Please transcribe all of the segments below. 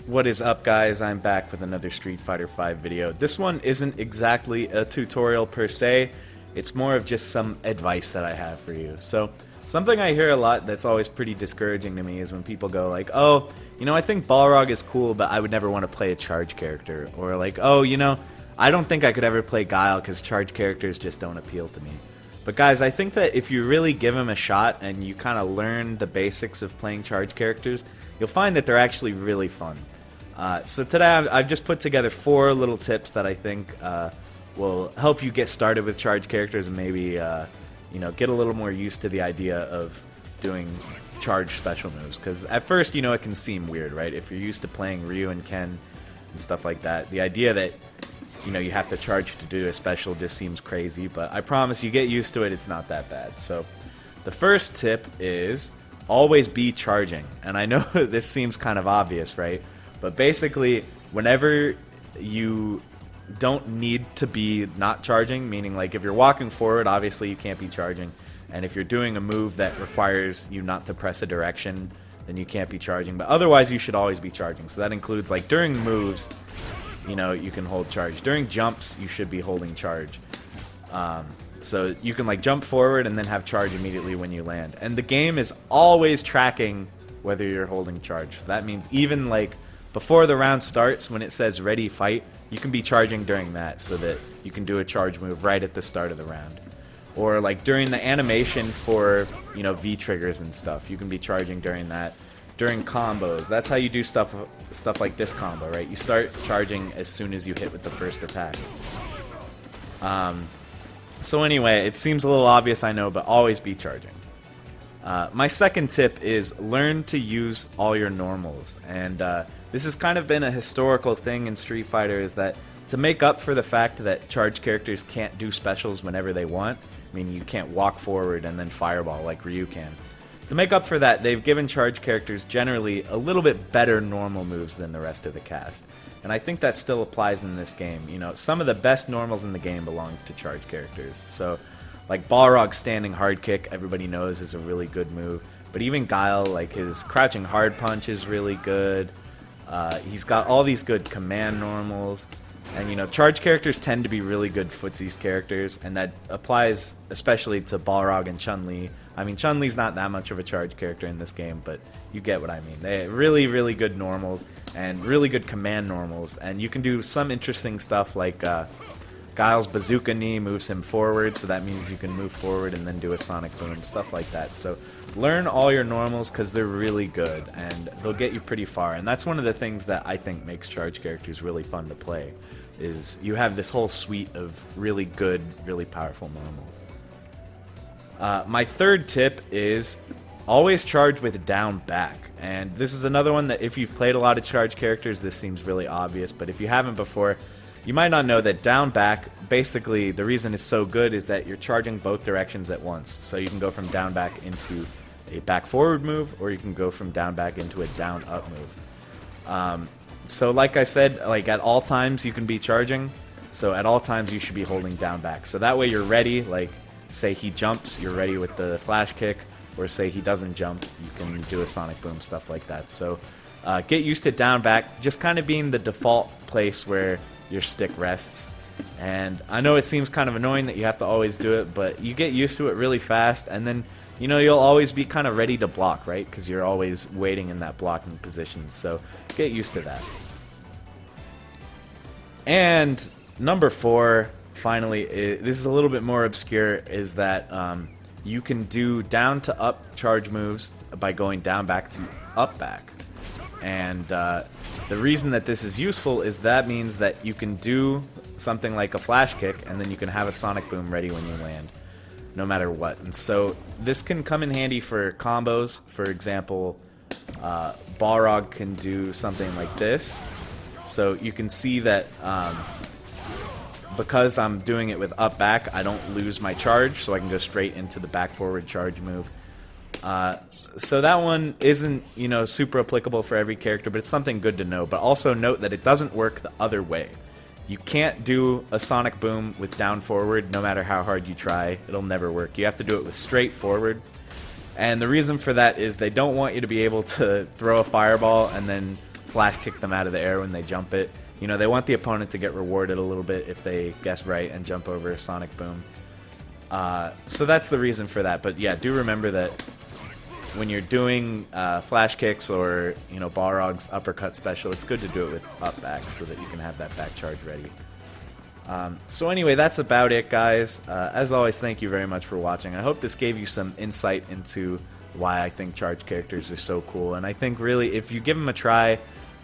What is up, guys? I'm back with another Street Fighter V video. This one isn't exactly a tutorial per se, it's more of just some advice that I have for you. So, something I hear a lot that's always pretty discouraging to me is when people go like, oh, you know, I think Balrog is cool, but I would never want to play a charge character. Or like, oh, you know, I don't think I could ever play Guile because charge characters just don't appeal to me. But guys, I think that if you really give them a shot and you kind of learn the basics of playing charge characters, you'll find that they're actually really fun. So today I've just put together 4 little tips that I think will help you get started with charge characters and maybe you know, get a little more used to the idea of doing charge special moves. Because at first, you know, it can seem weird, right? If you're used to playing Ryu and Ken and stuff like that, the idea that, you know, you have to charge to do a special just seems crazy. But I promise you get used to it, it's not that bad. So the first tip is always be charging. And I know this seems kind of obvious, right? But basically, whenever you don't need to be not charging, meaning like if you're walking forward, obviously you can't be charging. And if you're doing a move that requires you not to press a direction, then you can't be charging. But otherwise, you should always be charging. So that includes like during moves, you know, you can hold charge. During jumps, you should be holding charge. So you can like jump forward and then have charge immediately when you land. And the game is always tracking whether you're holding charge. So that means even like before the round starts, when it says ready fight, you can be charging during that so that you can do a charge move right at the start of the round. Or like during the animation for, you know, V triggers and stuff, you can be charging during that. During combos, that's how you do stuff like this combo, right? You start charging as soon as you hit with the first attack. So anyway, it seems a little obvious, I know, but always be charging. My second tip is learn to use all your normals. And this has kind of been a historical thing in Street Fighter, is that to make up for the fact that charge characters can't do specials whenever they want, I mean, you can't walk forward and then fireball like Ryu can. To make up for that, they've given charge characters generally a little bit better normal moves than the rest of the cast. And I think that still applies in this game. You know, some of the best normals in the game belong to charge characters. So, like Balrog's standing hard kick, everybody knows is a really good move. But even Guile, like his crouching hard punch is really good. He's got all these good command normals. And, you know, charge characters tend to be really good footsies characters, and that applies especially to Balrog and Chun-Li. I mean, Chun-Li's not that much of a charge character in this game, but you get what I mean. They have really, really good normals and really good command normals, and you can do some interesting stuff like Guile's bazooka knee moves him forward, so that means you can move forward and then do a sonic boom, stuff like that. So learn all your normals because they're really good, and they'll get you pretty far. And that's one of the things that I think makes charge characters really fun to play, is you have this whole suite of really good, really powerful normals. My third tip is always charge with down back. And this is another one that if you've played a lot of charge characters, this seems really obvious, but if you haven't before, you might not know that down back, basically the reason it's so good is that you're charging both directions at once. So you can go from down back into a back forward move, or you can go from down back into a down up move. So like I said, like at all times you can be charging, so at all times you should be holding down back. So that way you're ready, like say he jumps, you're ready with the flash kick, or say he doesn't jump, you can do a sonic boom, stuff like that. So get used to down back, just kind of being the default place where your stick rests. And I know it seems kind of annoying that you have to always do it, but you get used to it really fast, and then, you know, you'll always be kind of ready to block, right? Because you're always waiting in that blocking position, so get used to that. And number 4, finally, this is a little bit more obscure, is that you can do down to up charge moves by going down back to up back. And the reason that this is useful is that means that you can do something like a flash kick, and then you can have a sonic boom ready when you land, no matter what. And so this can come in handy for combos. For example, Balrog can do something like this. So you can see that because I'm doing it with up back, I don't lose my charge, so I can go straight into the back forward charge move. So that one isn't, you know, super applicable for every character, but it's something good to know. But also note that it doesn't work the other way. You can't do a sonic boom with down forward no matter how hard you try. It'll never work. You have to do it with straight forward. And the reason for that is they don't want you to be able to throw a fireball and then flash kick them out of the air when they jump it. You know, they want the opponent to get rewarded a little bit if they guess right and jump over a Sonic Boom. So that's the reason for that. But yeah, do remember that when you're doing flash kicks or, you know, Balrog's uppercut special, it's good to do it with up back so that you can have that back charge ready. So anyway, that's about it, guys. As always, thank you very much for watching. I hope this gave you some insight into why I think charge characters are so cool. And I think really, if you give them a try,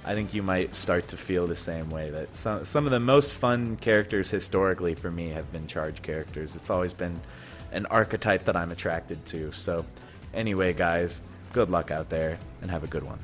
I think you might start to feel the same way. That some of the most fun characters historically for me have been charge characters. It's always been an archetype that I'm attracted to. So anyway, guys, good luck out there and have a good one.